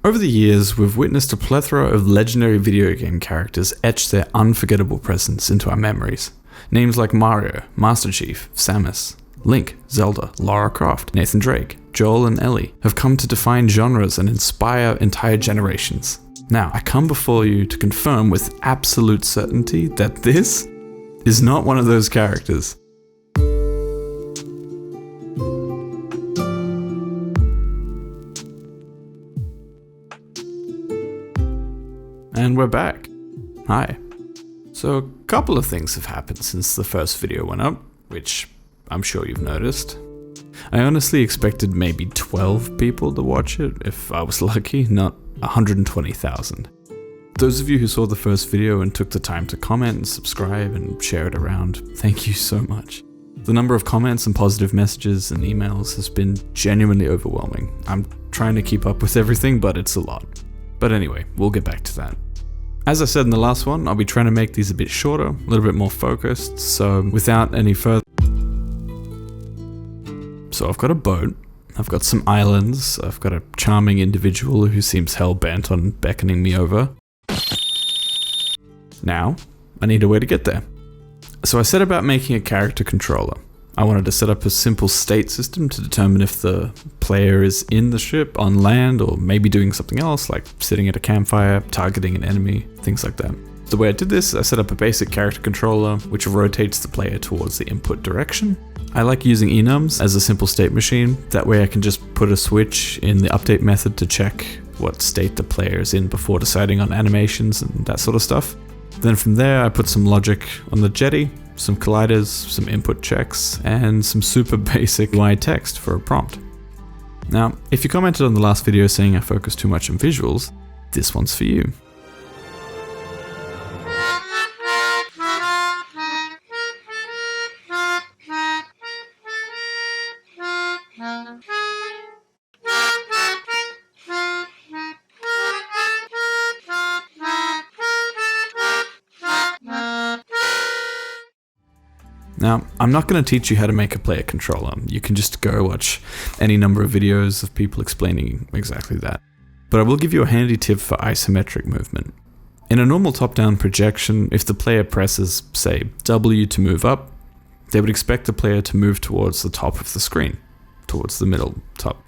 Over the years, we've witnessed a plethora of legendary video game characters etch their unforgettable presence into our memories. Names like Mario, Master Chief, Samus, Link, Zelda, Lara Croft, Nathan Drake, Joel and Ellie have come to define genres and inspire entire generations. Now, I come before you to confirm with absolute certainty that this is not one of those characters. And we're back. Hi. So a couple of things have happened since the first video went up, which I'm sure you've noticed. I honestly expected maybe 12 people to watch it, if I was lucky, not 120,000. Those of you who saw the first video and took the time to comment and subscribe and share it around, thank you so much. The number of comments and positive messages and emails has been genuinely overwhelming. I'm trying to keep up with everything, but it's a lot. But anyway, we'll get back to that. As I said in the last one, I'll be trying to make these a bit shorter, a little bit more focused, so without any further... So I've got a boat, I've got some islands, I've got a charming individual who seems hell-bent on beckoning me over. Now, I need a way to get there. So I set about making a character controller. I wanted to set up a simple state system to determine if the player is in the ship, on land, or maybe doing something else, like sitting at a campfire, targeting an enemy, things like that. The way I did this, I set up a basic character controller, which rotates the player towards the input direction. I like using enums as a simple state machine. That way I can just put a switch in the update method to check what state the player is in before deciding on animations and that sort of stuff. Then from there, I put some logic on the jetty, some colliders, some input checks, and some super basic UI text for a prompt. Now, if you commented on the last video saying I focus too much on visuals, this one's for you. Now, I'm not going to teach you how to make a player controller. You can just go watch any number of videos of people explaining exactly that. But I will give you a handy tip for isometric movement. In a normal top-down projection, if the player presses, say, W to move up, they would expect the player to move towards the top of the screen, towards the middle top.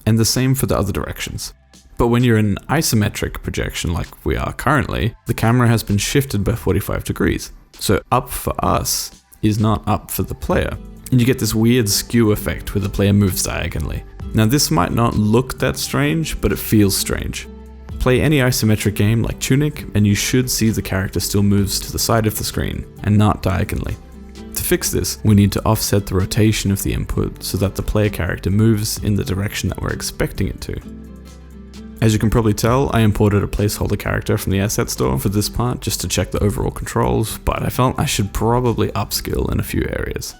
And the same for the other directions. But when you're in an isometric projection like we are currently, the camera has been shifted by 45 degrees. So up for us is not up for the player. And you get this weird skew effect where the player moves diagonally. Now this might not look that strange, but it feels strange. Play any isometric game like Tunic, and you should see the character still moves to the side of the screen, and not diagonally. To fix this, we need to offset the rotation of the input so that the player character moves in the direction that we're expecting it to. As you can probably tell, I imported a placeholder character from the asset store for this part just to check the overall controls, but I felt I should probably upskill in a few areas.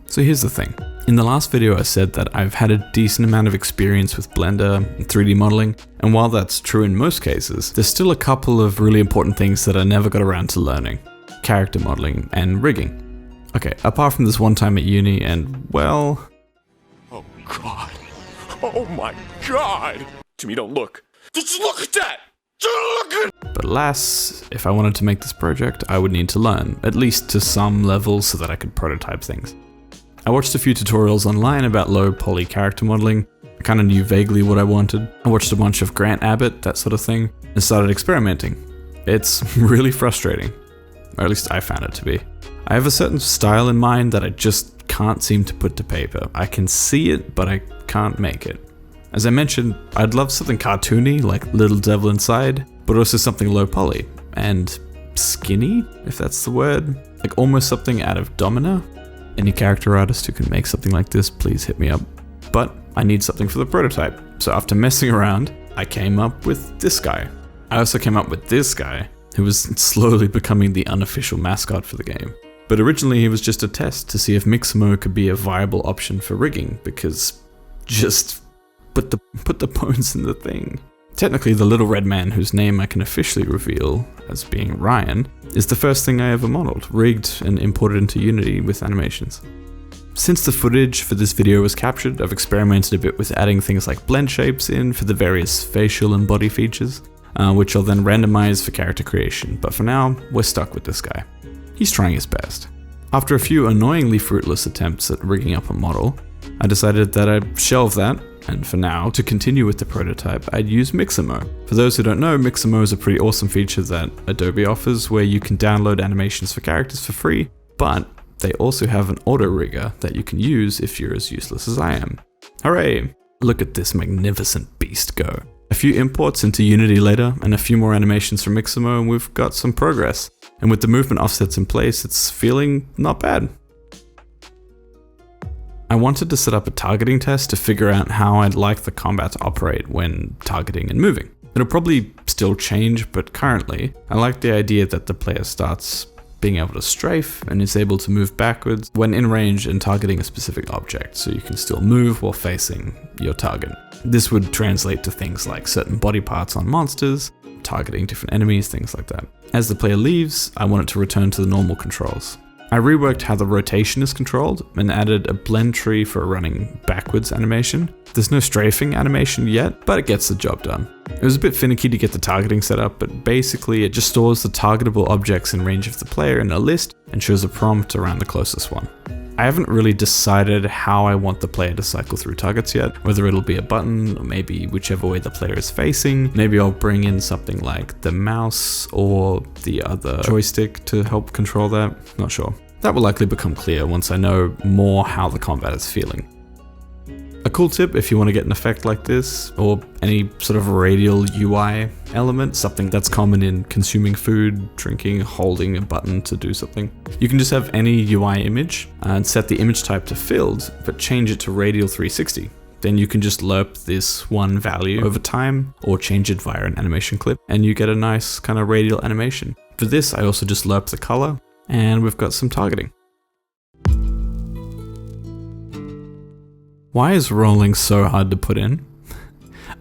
So here's the thing. In the last video I said that I've had a decent amount of experience with Blender and 3D modeling, and while that's true in most cases, there's still a couple of really important things that I never got around to learning. Character modeling and rigging. Okay, apart from this one time at uni and, well... Oh God. Oh my God. Jimmy, don't look. Just look at that. Just look at... But alas, if I wanted to make this project, I would need to learn, at least to some level so that I could prototype things. I watched a few tutorials online about low poly character modeling. I kind of knew vaguely what I wanted. I watched a bunch of Grant Abbitt, that sort of thing, and started experimenting. It's really frustrating, or at least I found it to be. I have a certain style in mind that I just can't seem to put to paper. I can see it, but I can't make it. As I mentioned, I'd love something cartoony, like Little Devil Inside, but also something low poly, and skinny, if that's the word. Like almost something out of Domino. Any character artist who can make something like this, please hit me up. But I need something for the prototype, so after messing around, I came up with this guy. I also came up with this guy, who was slowly becoming the unofficial mascot for the game. But originally he was just a test to see if Mixamo could be a viable option for rigging, because just put the bones in the thing. Technically, the little red man whose name I can officially reveal as being Ryan is the first thing I ever modeled, rigged and imported into Unity with animations. Since the footage for this video was captured, I've experimented a bit with adding things like blend shapes in for the various facial and body features, which I'll then randomize for character creation, but for now, we're stuck with this guy. He's trying his best. After a few annoyingly fruitless attempts at rigging up a model, I decided that I'd shelve that, and for now, to continue with the prototype, I'd use Mixamo. For those who don't know, Mixamo is a pretty awesome feature that Adobe offers where you can download animations for characters for free, but they also have an auto rigger that you can use if you're as useless as I am. Hooray! Look at this magnificent beast go. A few imports into Unity later, and a few more animations from Mixamo, and we've got some progress. And with the movement offsets in place, it's feeling not bad. I wanted to set up a targeting test to figure out how I'd like the combat to operate when targeting and moving. It'll probably still change, but currently, I like the idea that the player starts being able to strafe and is able to move backwards when in range and targeting a specific object, so you can still move while facing your target. This would translate to things like certain body parts on monsters, targeting different enemies, things like that. As the player leaves, I want it to return to the normal controls. I reworked how the rotation is controlled and added a blend tree for a running backwards animation. There's no strafing animation yet, but it gets the job done. It was a bit finicky to get the targeting set up, but basically it just stores the targetable objects in range of the player in a list and shows a prompt around the closest one. I haven't really decided how I want the player to cycle through targets yet, whether it'll be a button or maybe whichever way the player is facing. Maybe I'll bring in something like the mouse or the other joystick to help control that, not sure. That will likely become clear once I know more how the combat is feeling. A cool tip if you want to get an effect like this, or any sort of radial UI element, something that's common in consuming food, drinking, holding a button to do something. You can just have any UI image and set the image type to filled, but change it to radial 360. Then you can just lerp this one value over time, or change it via an animation clip, and you get a nice kind of radial animation. For this, I also just lerp the color, and we've got some targeting. Why is rolling so hard to put in?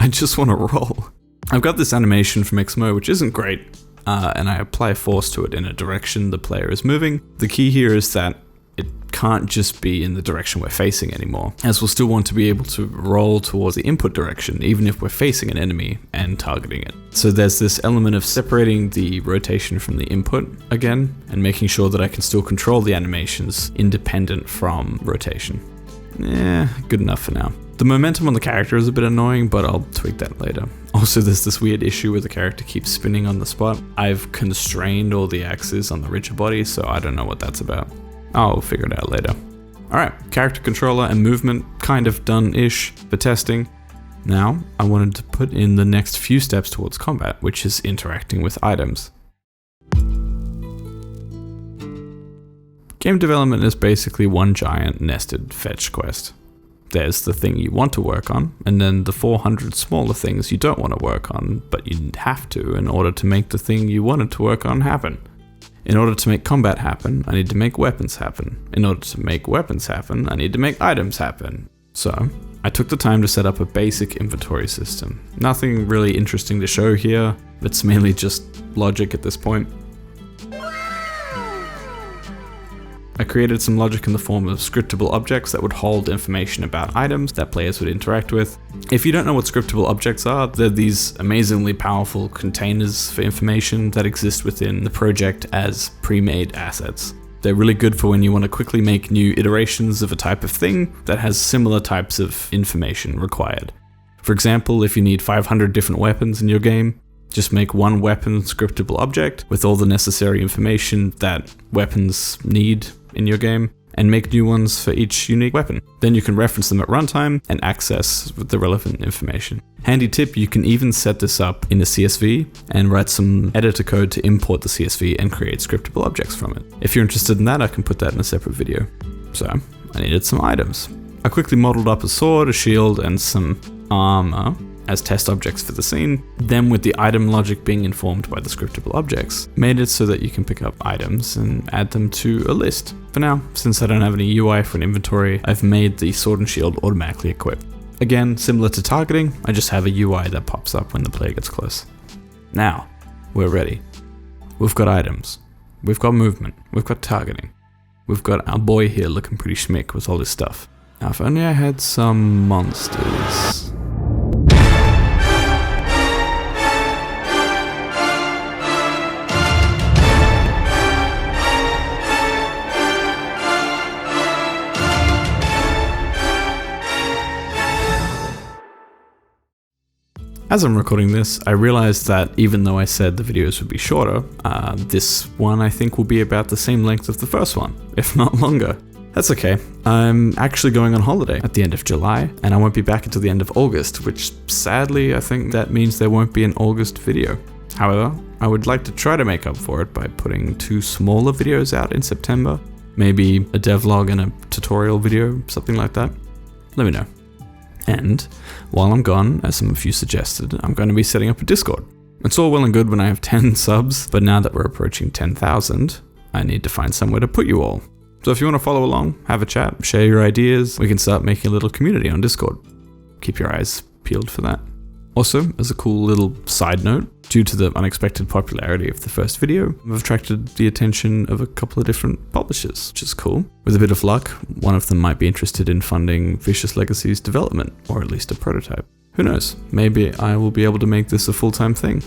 I just want to roll. I've got this animation from Mixamo, which isn't great, and I apply force to it in a direction the player is moving. The key here is that it can't just be in the direction we're facing anymore, as we'll still want to be able to roll towards the input direction, even if we're facing an enemy and targeting it. So there's this element of separating the rotation from the input again, and making sure that I can still control the animations independent from rotation. Good enough for now. The momentum on the character is a bit annoying, but I'll tweak that later. Also, there's this weird issue where the character keeps spinning on the spot. I've constrained all the axes on the richer body, so I don't know what that's about. I'll figure it out later. Alright, character controller and movement kind of done-ish for testing. Now, I wanted to put in the next few steps towards combat, which is interacting with items. Game development is basically one giant nested fetch quest. There's the thing you want to work on, and then the 400 smaller things you don't want to work on, but you have to in order to make the thing you wanted to work on happen. In order to make combat happen, I need to make weapons happen. In order to make weapons happen, I need to make items happen. So, I took the time to set up a basic inventory system. Nothing really interesting to show here, it's mainly just logic at this point. I created some logic in the form of scriptable objects that would hold information about items that players would interact with. If you don't know what scriptable objects are, they're these amazingly powerful containers for information that exist within the project as pre-made assets. They're really good for when you want to quickly make new iterations of a type of thing that has similar types of information required. For example, if you need 500 different weapons in your game, just make one weapon scriptable object with all the necessary information that weapons need in your game, and make new ones for each unique weapon. Then you can reference them at runtime and access the relevant information. Handy tip, you can even set this up in a CSV and write some editor code to import the CSV and create scriptable objects from it. If you're interested in that, I can put that in a separate video. So, I needed some items. I quickly modeled up a sword, a shield, and some armor as test objects for the scene. Then, with the item logic being informed by the scriptable objects, made it so that you can pick up items and add them to a list. For now, since I don't have any UI for an inventory, I've made the sword and shield automatically equipped. Again, similar to targeting, I just have a UI that pops up when the player gets close. Now, we're ready. We've got items, we've got movement, we've got targeting. We've got our boy here looking pretty schmick with all this stuff. Now, if only I had some monsters. As I'm recording this, I realized that even though I said the videos would be shorter, this one I think will be about the same length of the first one, if not longer. That's okay. I'm actually going on holiday at the end of July, and I won't be back until the end of August, which sadly I think that means there won't be an August video. However, I would like to try to make up for it by putting 2 smaller videos out in September. Maybe a devlog and a tutorial video, something like that. Let me know. And while I'm gone, as some of you suggested, I'm going to be setting up a Discord. It's all well and good when I have 10 subs, but now that we're approaching 10,000, I need to find somewhere to put you all. So if you want to follow along, have a chat, share your ideas, we can start making a little community on Discord. Keep your eyes peeled for that. Also, as a cool little side note, due to the unexpected popularity of the first video, I've attracted the attention of a couple of different publishers, which is cool. With a bit of luck, one of them might be interested in funding Vicious Legacy's development, or at least a prototype. Who knows, maybe I will be able to make this a full-time thing.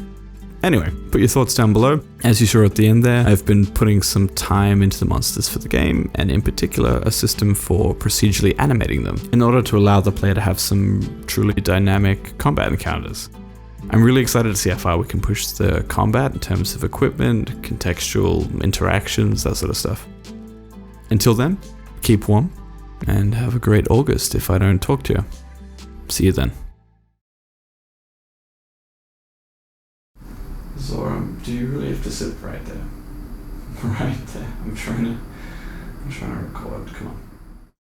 Anyway, put your thoughts down below. As you saw at the end there, I've been putting some time into the monsters for the game, and in particular, a system for procedurally animating them, in order to allow the player to have some truly dynamic combat encounters. I'm really excited to see how far we can push the combat in terms of equipment, contextual interactions, that sort of stuff. Until then, keep warm, and have a great August if I don't talk to you. See you then. Zora, do you really have to sit right there? Right there. I'm trying to record. Come on.